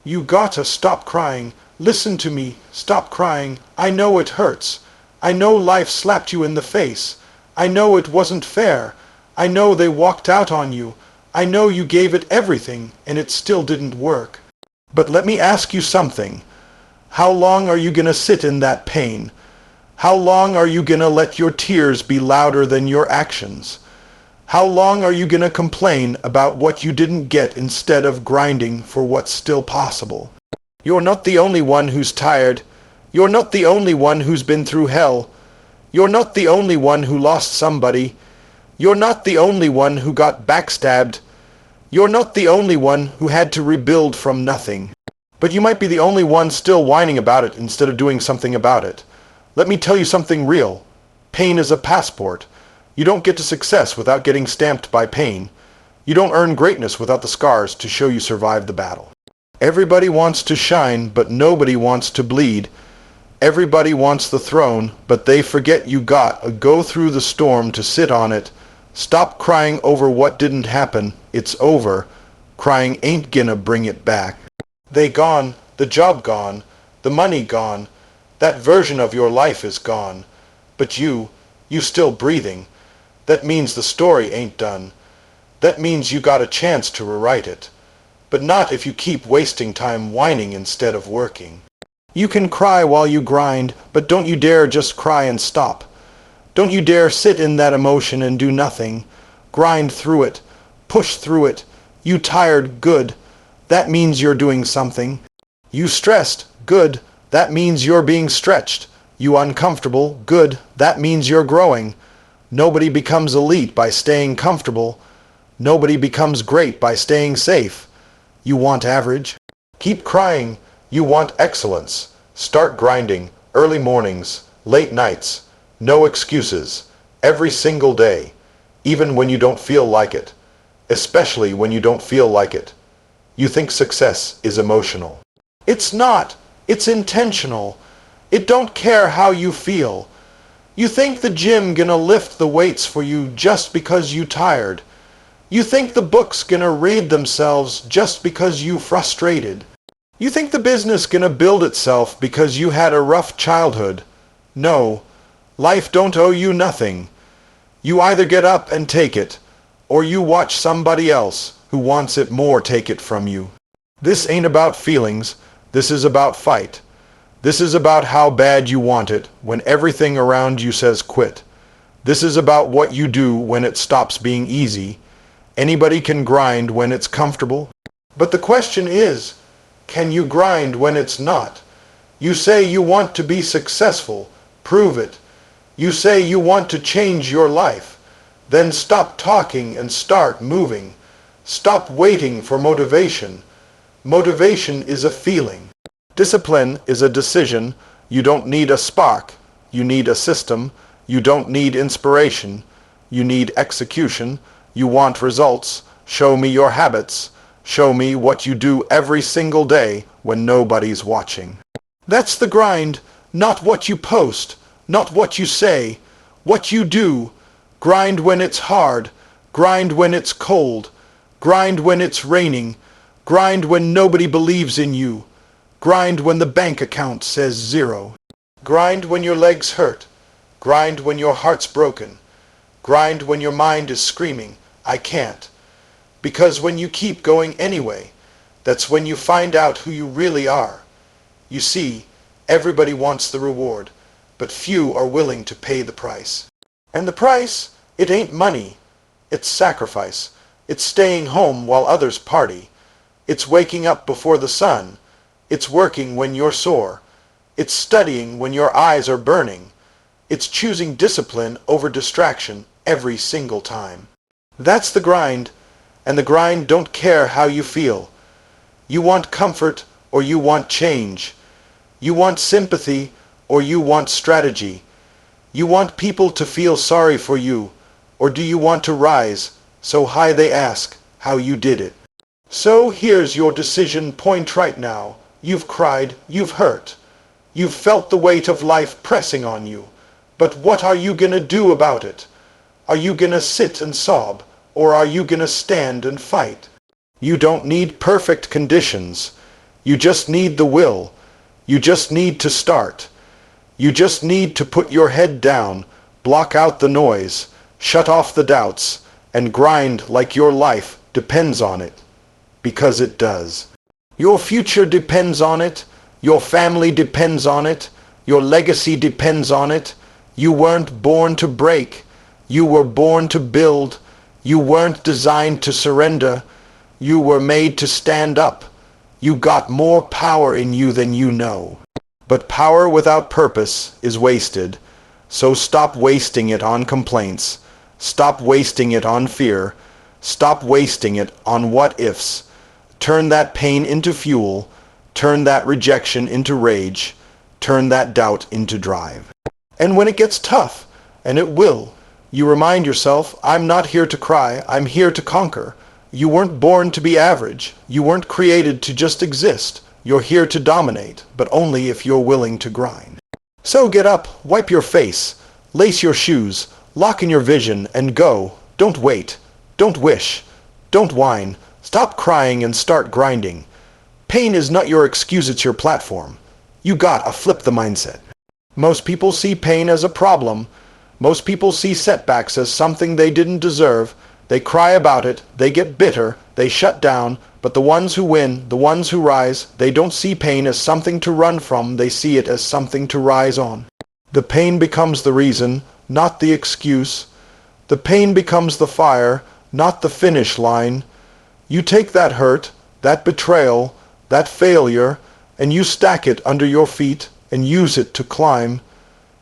You gotta stop crying. Listen to me. Stop crying. I know it hurts. I know life slapped you in the face. I know it wasn't fair. I know they walked out on you. I know you gave it everything, and it still didn't work. But let me ask you something. How long are you gonna sit in that pain? How long are you gonna let your tears be louder than your actions? How long are you gonna complain about what you didn't get instead of grinding for what's still possible? You're not the only one who's tired. You're not the only one who's been through hell. You're not the only one who lost somebody. You're not the only one who got backstabbed. You're not the only one who had to rebuild from nothing. But you might be the only one still whining about it instead of doing something about it. Let me tell you something real. Pain is a passport. You don't get to success without getting stamped by pain. You don't earn greatness without the scars to show you survived the battle. Everybody wants to shine, but nobody wants to bleed. Everybody wants the throne, but they forget you gotta go through the storm to sit on it. Stop crying over what didn't happen. It's over. Crying ain't gonna bring it back. They gone, the job gone, the money gone. That version of your life is gone. But you still breathing. That means the story ain't done. That means you got a chance to rewrite it. But not if you keep wasting time whining instead of working. You can cry while you grind, but don't you dare just cry and stop. Don't you dare sit in that emotion and do nothing. Grind through it. Push through it. You tired, good. That means you're doing something. You stressed, good. That means you're being stretched. You uncomfortable, good. That means you're growing. Nobody becomes elite by staying comfortable. Nobody becomes great by staying safe. You want average? Keep crying. You want excellence. Start grinding. Early mornings, late nights. No excuses. Every single day. Even when you don't feel like it. Especially when you don't feel like it. You think success is emotional. It's not. It's intentional. It don't care how you feel. You think the gym gonna lift the weights for you just because you tired. You think the book's gonna read themselves just because you frustrated. You think the business gonna build itself because you had a rough childhood. No, life don't owe you nothing. You either get up and take it, or you watch somebody else who wants it more take it from you. This ain't about feelings. This is about fight. This is about how bad you want it when everything around you says quit. This is about what you do when it stops being easy. Anybody can grind when it's comfortable. But the question is, can you grind when it's not? You say you want to be successful. Prove it. You say you want to change your life. Then stop talking and start moving. Stop waiting for motivation. Motivation is a feeling. Discipline is a decision. You don't need a spark. You need a system. You don't need inspiration. You need execution. You want results. Show me your habits. Show me what you do every single day when nobody's watching. That's the grind, not what you post, not what you say, what you do. Grind when it's hard. Grind when it's cold. Grind when it's raining. Grind when nobody believes in you. Grind when the bank account says zero. Grind when your legs hurt. Grind when your heart's broken. Grind when your mind is screaming, I can't. Because when you keep going anyway, that's when you find out who you really are. You see, everybody wants the reward, but few are willing to pay the price. And the price, it ain't money. It's sacrifice. It's staying home while others party. It's waking up before the sun. It's working when you're sore. It's studying when your eyes are burning. It's choosing discipline over distraction every single time. That's the grind, and the grind don't care how you feel. You want comfort or you want change. You want sympathy or you want strategy. You want people to feel sorry for you, or do you want to rise so high they ask how you did it? So here's your decision point right now. You've cried, you've hurt. You've felt the weight of life pressing on you. But what are you gonna do about it? Are you gonna sit and sob, or are you gonna stand and fight? You don't need perfect conditions. You just need the will. You just need to start. You just need to put your head down, block out the noise, shut off the doubts, and grind like your life depends on it. Because it does. Your future depends on it. Your family depends on it. Your legacy depends on it. You weren't born to break. You were born to build. You weren't designed to surrender. You were made to stand up. You got more power in you than you know. But power without purpose is wasted. So stop wasting it on complaints. Stop wasting it on fear. Stop wasting it on what-ifs. Turn that pain into fuel. Turn that rejection into rage. Turn that doubt into drive. And when it gets tough, and it will, you remind yourself, I'm not here to cry, I'm here to conquer. You weren't born to be average. You weren't created to just exist. You're here to dominate, but only if you're willing to grind. So get up, wipe your face, lace your shoes, lock in your vision, and go. Don't wait. Don't wish. Don't whine. Stop crying and start grinding. Pain is not your excuse, it's your platform. You gotta flip the mindset. Most people see pain as a problem. Most people see setbacks as something they didn't deserve. They cry about it, they get bitter, they shut down, but the ones who win, the ones who rise, they don't see pain as something to run from, they see it as something to rise on. The pain becomes the reason, not the excuse. The pain becomes the fire, not the finish line. You take that hurt, that betrayal, that failure, and you stack it under your feet and use it to climb.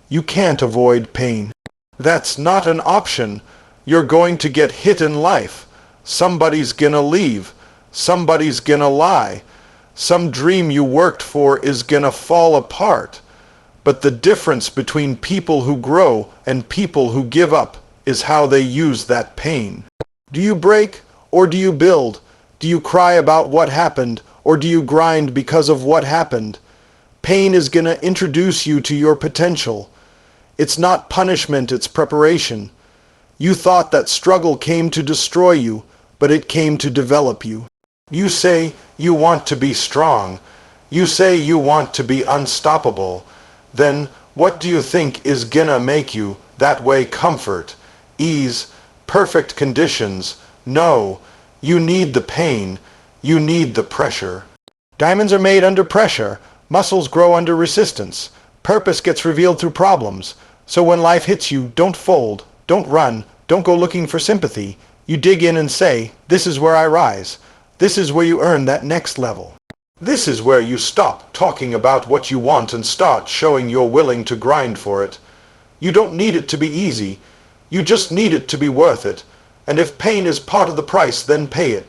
You can't avoid pain. That's not an option. You're going to get hit in life. Somebody's gonna leave. Somebody's gonna lie. Some dream you worked for is gonna fall apart. But the difference between people who grow and people who give up is how they use that pain. Do you break or do you build? Do you cry about what happened or do you grind because of what happened? Pain is gonna introduce you to your potential. It's not punishment, it's preparation. You thought that struggle came to destroy you, but it came to develop you. You say you want to be strong. You say you want to be unstoppable. Then what do you think is gonna make you that way? Comfort, ease, perfect conditions? No, you need the pain. You need the pressure. Diamonds are made under pressure. Muscles grow under resistance. Purpose gets revealed through problems. So when life hits you, don't fold, don't run, don't go looking for sympathy. You dig in and say, this is where I rise. This is where you earn that next level. This is where you stop talking about what you want and start showing you're willing to grind for it. You don't need it to be easy. You just need it to be worth it. And if pain is part of the price, then pay it.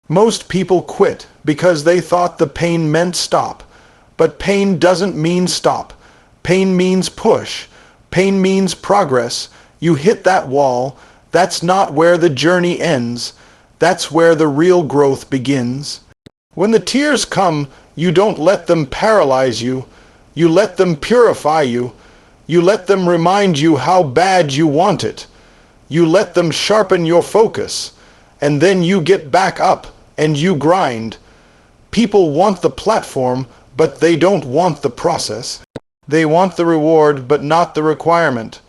Most people quit because they thought the pain meant stop. But pain doesn't mean stop. Pain means push. Pain means progress. You hit that wall. That's not where the journey ends. That's where the real growth begins. When the tears come, you don't let them paralyze you. You let them purify you. You let them remind you how bad you want it. You let them sharpen your focus. And then you get back up and you grind. People want the platform, but they don't want the process. They want the reward, but not the requirement.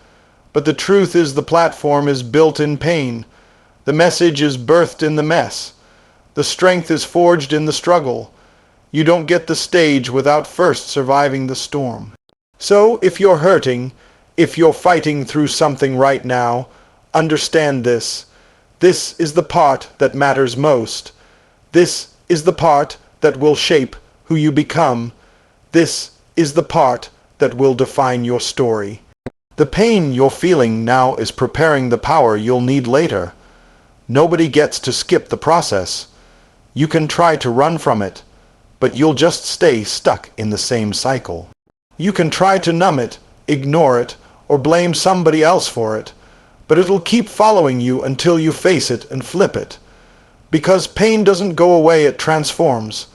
But the truth is the platform is built in pain. The message is birthed in the mess. The strength is forged in the struggle. You don't get the stage without first surviving the storm. So if you're hurting, if you're fighting through something right now, understand this. This is the part that matters most. This is the part that will shape who you become. This is the part that will define your story. The pain you're feeling now is preparing the power you'll need later. Nobody gets to skip the process. You can try to run from it, but you'll just stay stuck in the same cycle. You can try to numb it, ignore it, or blame somebody else for it, but it'll keep following you until you face it and flip it. Because pain doesn't go away, it transforms.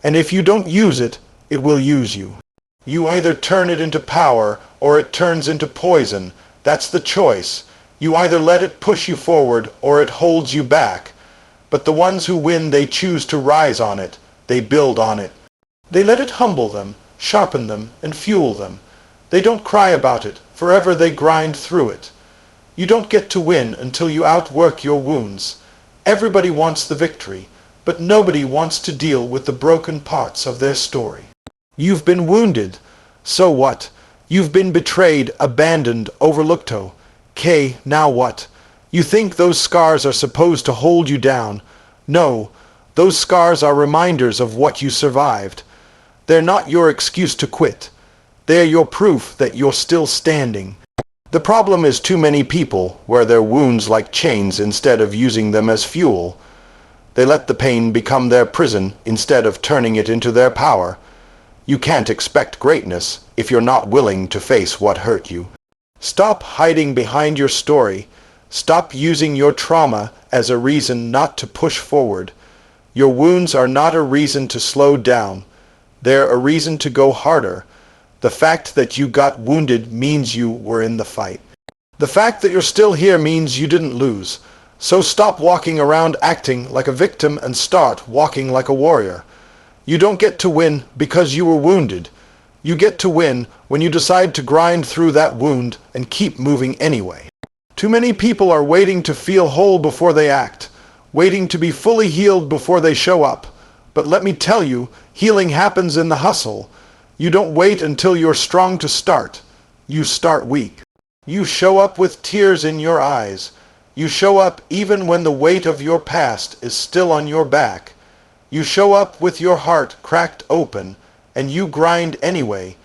And if you don't use it, it will use you. You either turn it into power or it turns into poison. That's the choice. You either let it push you forward or it holds you back. But the ones who win, they choose to rise on it. They build on it. They let it humble them, sharpen them, and fuel them. They don't cry about it, forever they grind through it. You don't get to win until you outwork your wounds. Everybody wants the victory, but nobody wants to deal with the broken parts of their story. You've been wounded. So what? You've been betrayed, abandoned, overlooked. Now what? You think those scars are supposed to hold you down. No, those scars are reminders of what you survived. They're not your excuse to quit. They're your proof that you're still standing. The problem is too many people wear their wounds like chains instead of using them as fuel. They let the pain become their prison instead of turning it into their power. You can't expect greatness if you're not willing to face what hurt you. Stop hiding behind your story. Stop using your trauma as a reason not to push forward. Your wounds are not a reason to slow down. They're a reason to go harder. The fact that you got wounded means you were in the fight. The fact that you're still here means you didn't lose. So stop walking around acting like a victim and start walking like a warrior. You don't get to win because you were wounded. You get to win when you decide to grind through that wound and keep moving anyway. Too many people are waiting to feel whole before they act, waiting to be fully healed before they show up. But let me tell you, healing happens in the hustle. You don't wait until you're strong to start. You start weak. You show up with tears in your eyes. You show up even when the weight of your past is still on your back. You show up with your heart cracked open, and you grind anyway.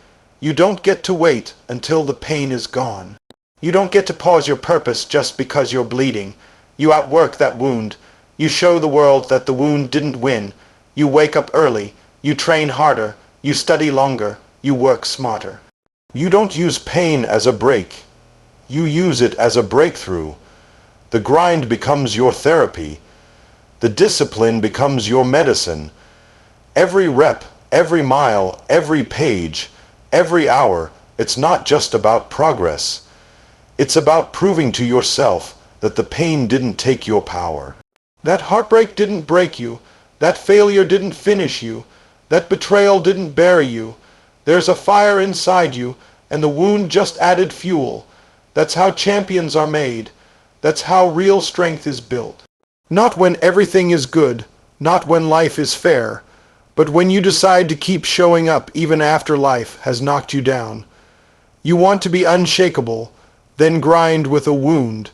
You don't get to wait until the pain is gone. You don't get to pause your purpose just because you're bleeding. You outwork that wound. You show the world that the wound didn't win. You wake up early. You train harder. You study longer. You work smarter. You don't use pain as a break. You use it as a breakthrough. The grind becomes your therapy. The discipline becomes your medicine. Every rep, every mile, every page, every hour, it's not just about progress. It's about proving to yourself that the pain didn't take your power. That heartbreak didn't break you. That failure didn't finish you. That betrayal didn't bury you. There's a fire inside you, and the wound just added fuel. That's how champions are made. That's how real strength is built. Not when everything is good, not when life is fair, but when you decide to keep showing up even after life has knocked you down. You want to be unshakable, then grind with a wound.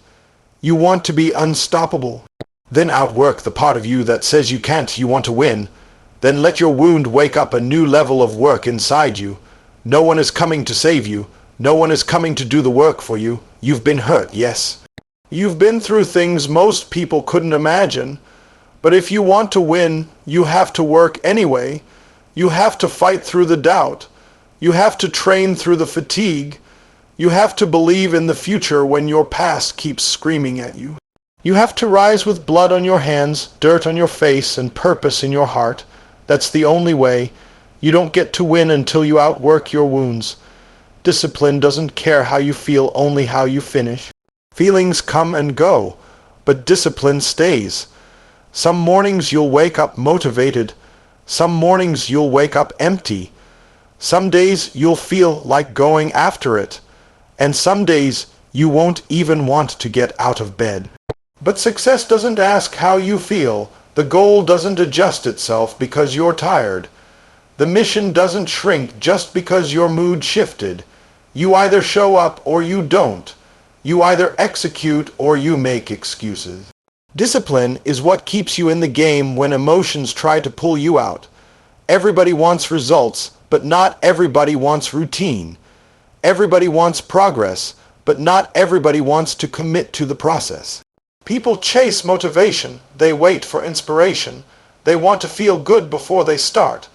You want to be unstoppable, then outwork the part of you that says you can't. You want to win, then let your wound wake up a new level of work inside you. No one is coming to save you. No one is coming to do the work for you. You've been hurt, yes. You've been through things most people couldn't imagine. But if you want to win, you have to work anyway. You have to fight through the doubt. You have to train through the fatigue. You have to believe in the future when your past keeps screaming at you. You have to rise with blood on your hands, dirt on your face, and purpose in your heart. That's the only way. You don't get to win until you outwork your wounds. Discipline doesn't care how you feel, only how you finish. Feelings come and go, but discipline stays. Some mornings you'll wake up motivated. Some mornings you'll wake up empty. Some days you'll feel like going after it. And some days you won't even want to get out of bed. But success doesn't ask how you feel. The goal doesn't adjust itself because you're tired. The mission doesn't shrink just because your mood shifted. You either show up or you don't. You either execute or you make excuses. Discipline is what keeps you in the game when emotions try to pull you out. Everybody wants results, but not everybody wants routine. Everybody wants progress, but not everybody wants to commit to the process. People chase motivation. They wait for inspiration. They want to feel good before they start.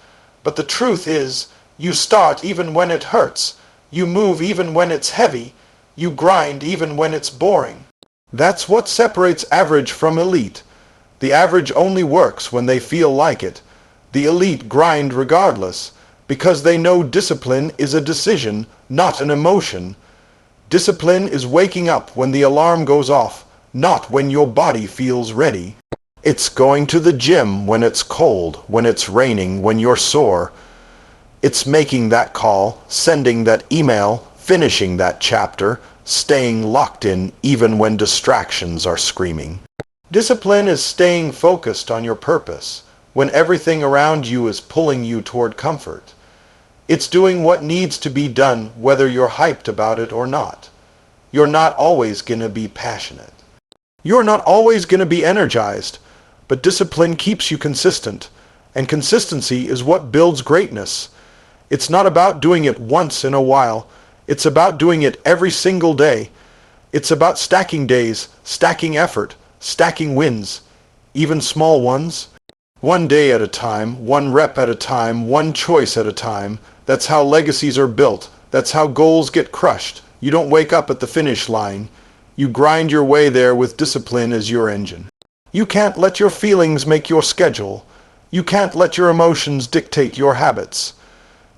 But the truth is, you start even when it hurts. You move even when it's heavy. You grind even when it's boring. That's what separates average from elite. The average only works when they feel like it. The elite grind regardless, because they know discipline is a decision, not an emotion. Discipline is waking up when the alarm goes off, not when your body feels ready. It's going to the gym when it's cold, when it's raining, when you're sore. It's making that call, sending that email, finishing that chapter, staying locked in even when distractions are screaming. Discipline is staying focused on your purpose when everything around you is pulling you toward comfort. It's doing what needs to be done whether you're hyped about it or not. You're not always going to be passionate. You're not always going to be energized, but discipline keeps you consistent, and consistency is what builds greatness. It's not about doing it once in a while. It's about doing it every single day. It's about stacking days, stacking effort, stacking wins, even small ones. One day at a time, one rep at a time, one choice at a time. That's how legacies are built. That's how goals get crushed. You don't wake up at the finish line. You grind your way there with discipline as your engine. You can't let your feelings make your schedule. You can't let your emotions dictate your habits.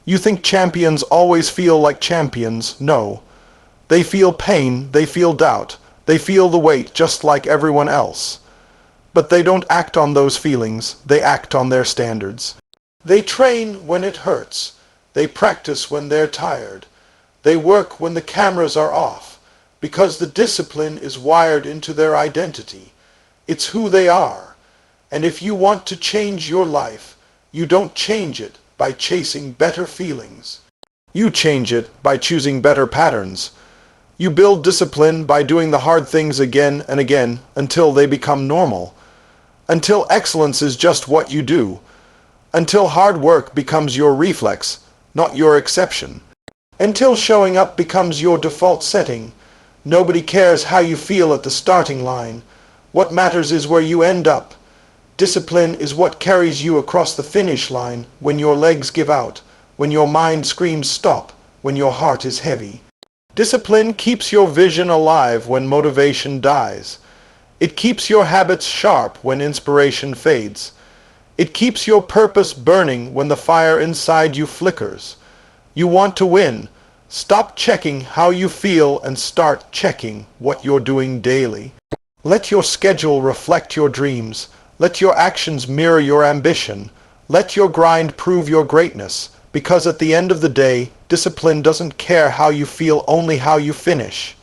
You think champions always feel like champions. No. They feel pain, they feel doubt, they feel the weight just like everyone else. But they don't act on those feelings, they act on their standards. They train when it hurts. They practice when they're tired. They work when the cameras are off, because the discipline is wired into their identity. It's who they are. And if you want to change your life, you don't change it by chasing better feelings. You change it by choosing better patterns. You build discipline by doing the hard things again and again until they become normal. Until excellence is just what you do. Until hard work becomes your reflex, not your exception. Until showing up becomes your default setting. Nobody cares how you feel at the starting line. What matters is where you end up. Discipline is what carries you across the finish line when your legs give out, when your mind screams stop, when your heart is heavy. Discipline keeps your vision alive when motivation dies. It keeps your habits sharp when inspiration fades. It keeps your purpose burning when the fire inside you flickers. You want to win. Stop checking how you feel and start checking what you're doing daily. Let your schedule reflect your dreams. Let your actions mirror your ambition. Let your grind prove your greatness. Because at the end of the day, discipline doesn't care how you feel, only how you finish.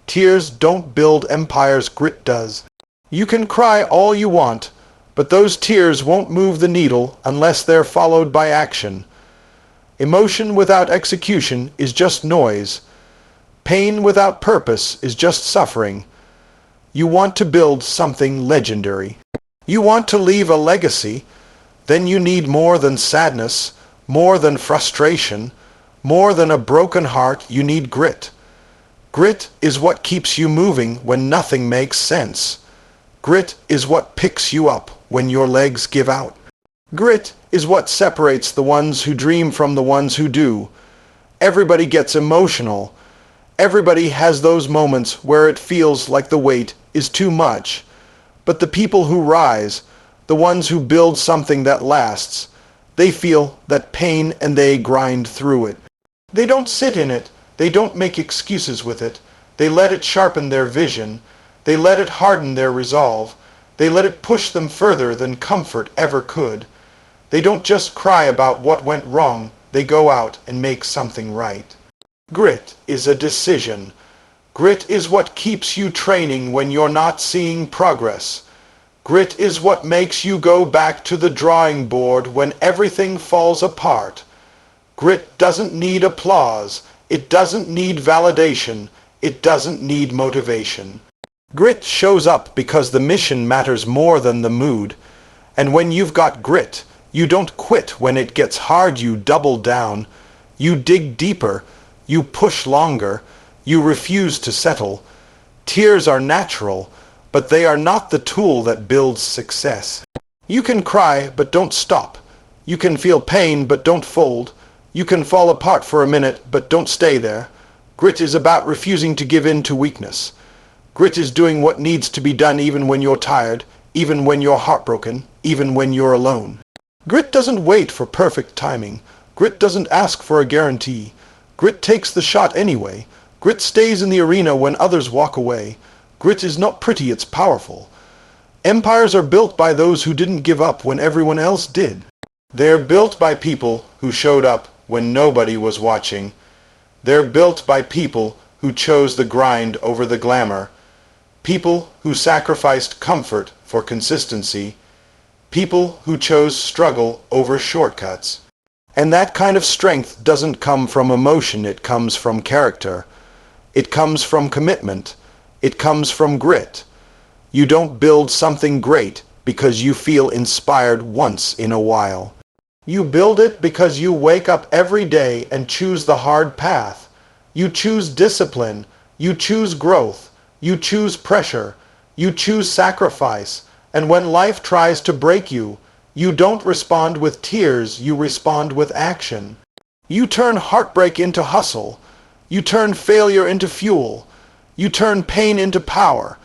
Tears don't build empires, grit does. You can cry all you want, but those tears won't move the needle unless they're followed by action. Emotion without execution is just noise. Pain without purpose is just suffering. You want to build something legendary. You want to leave a legacy. Then you need more than sadness, more than frustration, more than a broken heart. You need grit. Grit is what keeps you moving when nothing makes sense. Grit is what picks you up when your legs give out. Grit is what separates the ones who dream from the ones who do. Everybody gets emotional. Everybody has those moments where it feels like the weight is too much. But the people who rise, the ones who build something that lasts, they feel that pain and they grind through it. They don't sit in it. They don't make excuses with it. They let it sharpen their vision. They let it harden their resolve. They let it push them further than comfort ever could. They don't just cry about what went wrong. They go out and make something right. Grit is a decision. Grit is what keeps you training when you're not seeing progress. Grit is what makes you go back to the drawing board when everything falls apart. Grit doesn't need applause. It doesn't need validation. It doesn't need motivation. Grit shows up because the mission matters more than the mood. And when you've got grit, you don't quit when it gets hard. You double down. You dig deeper. You push longer. You refuse to settle. Tears are natural, but they are not the tool that builds success. You can cry, but don't stop. You can feel pain, but don't fold. You can fall apart for a minute, but don't stay there. Grit is about refusing to give in to weakness. Grit is doing what needs to be done even when you're tired, even when you're heartbroken, even when you're alone. Grit doesn't wait for perfect timing. Grit doesn't ask for a guarantee. Grit takes the shot anyway. Grit stays in the arena when others walk away. Grit is not pretty, it's powerful. Empires are built by those who didn't give up when everyone else did. They're built by people who showed up when nobody was watching. They're built by people who chose the grind over the glamour, people who sacrificed comfort for consistency, people who chose struggle over shortcuts. And that kind of strength doesn't come from emotion, it comes from character. It comes from commitment. It comes from grit. You don't build something great because you feel inspired once in a while. You build it because you wake up every day and choose the hard path. You choose discipline. You choose growth. You choose pressure. You choose sacrifice. And when life tries to break you, you don't respond with tears, you respond with action. You turn heartbreak into hustle. You turn failure into fuel. You turn pain into power.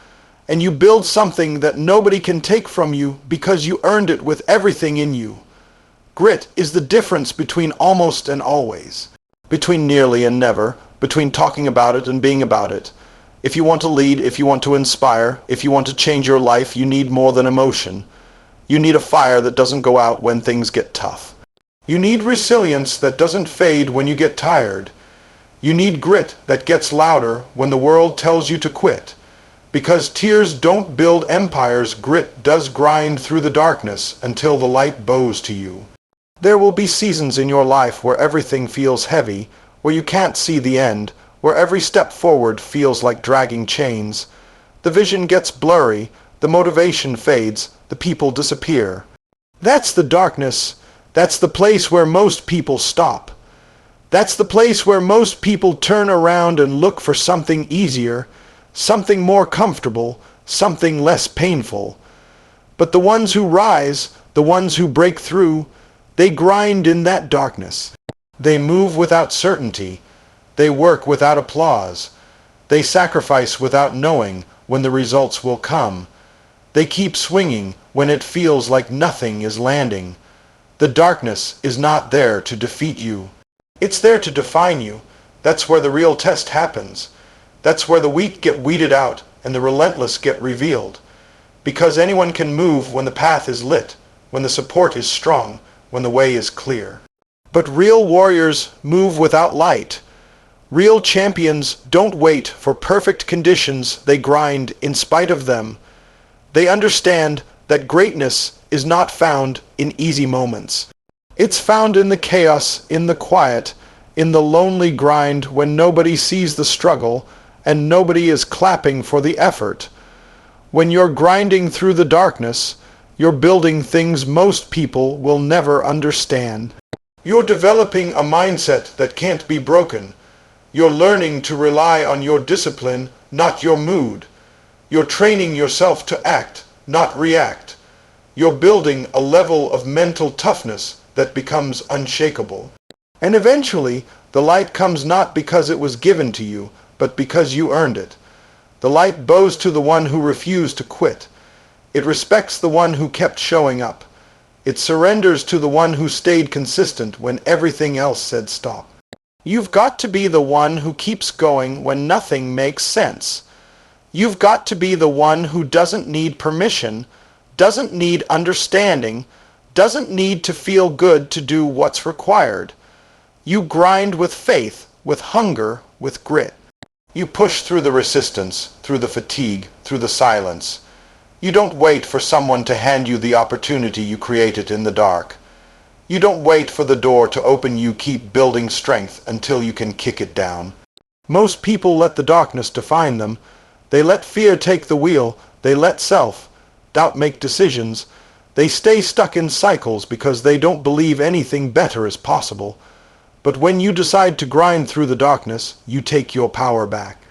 And you build something that nobody can take from you because you earned it with everything in you. Grit is the difference between almost and always, between nearly and never, between talking about it and being about it. If you want to lead, if you want to inspire, if you want to change your life, you need more than emotion. You need a fire that doesn't go out when things get tough. You need resilience that doesn't fade when you get tired. You need grit that gets louder when the world tells you to quit. Because tears don't build empires, grit does grind through the darkness until the light bows to you. There will be seasons in your life where everything feels heavy, where you can't see the end, where every step forward feels like dragging chains. The vision gets blurry, the motivation fades, the people disappear. That's the darkness. That's the place where most people stop. That's the place where most people turn around and look for something easier, something more comfortable, something less painful. But the ones who rise, the ones who break through, they grind in that darkness. They move without certainty. They work without applause. They sacrifice without knowing when the results will come. They keep swinging when it feels like nothing is landing. The darkness is not there to defeat you. It's there to define you. That's where the real test happens. That's where the weak get weeded out and the relentless get revealed. Because anyone can move when the path is lit, when the support is strong, when the way is clear. But real warriors move without light. Real champions don't wait for perfect conditions, they grind in spite of them. They understand that greatness is not found in easy moments. It's found in the chaos, in the quiet, in the lonely grind when nobody sees the struggle and nobody is clapping for the effort. When you're grinding through the darkness, you're building things most people will never understand. You're developing a mindset that can't be broken. You're learning to rely on your discipline, not your mood. You're training yourself to act, not react. You're building a level of mental toughness that becomes unshakable. And eventually, the light comes not because it was given to you, but because you earned it. The light bows to the one who refused to quit. It respects the one who kept showing up. It surrenders to the one who stayed consistent when everything else said stop. You've got to be the one who keeps going when nothing makes sense. You've got to be the one who doesn't need permission, doesn't need understanding, doesn't need to feel good to do what's required. You grind with faith, with hunger, with grit. You push through the resistance, through the fatigue, through the silence. You don't wait for someone to hand you the opportunity you created in the dark. You don't wait for the door to open. You keep building strength until you can kick it down. Most people let the darkness define them. They let fear take the wheel. They let self-doubt make decisions. They stay stuck in cycles because they don't believe anything better is possible. But when you decide to grind through the darkness, you take your power back.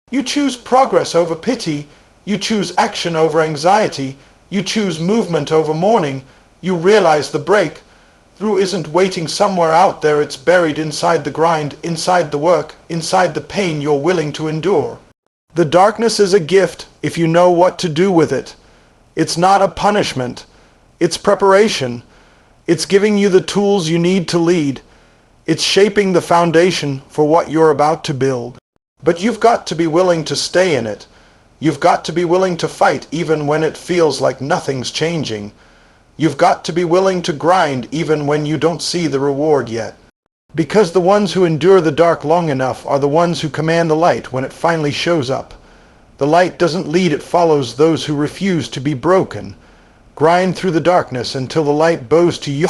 You choose progress over pity. You choose action over anxiety. You choose movement over mourning. You realize the breakthrough isn't waiting somewhere out there. It's buried inside the grind, inside the work, inside the pain you're willing to endure. The darkness is a gift if you know what to do with it. It's not a punishment. It's preparation. It's giving you the tools you need to lead. It's shaping the foundation for what you're about to build. But you've got to be willing to stay in it. You've got to be willing to fight even when it feels like nothing's changing. You've got to be willing to grind even when you don't see the reward yet. Because the ones who endure the dark long enough are the ones who command the light when it finally shows up. The light doesn't lead, it follows those who refuse to be broken. Grind through the darkness until the light bows to you.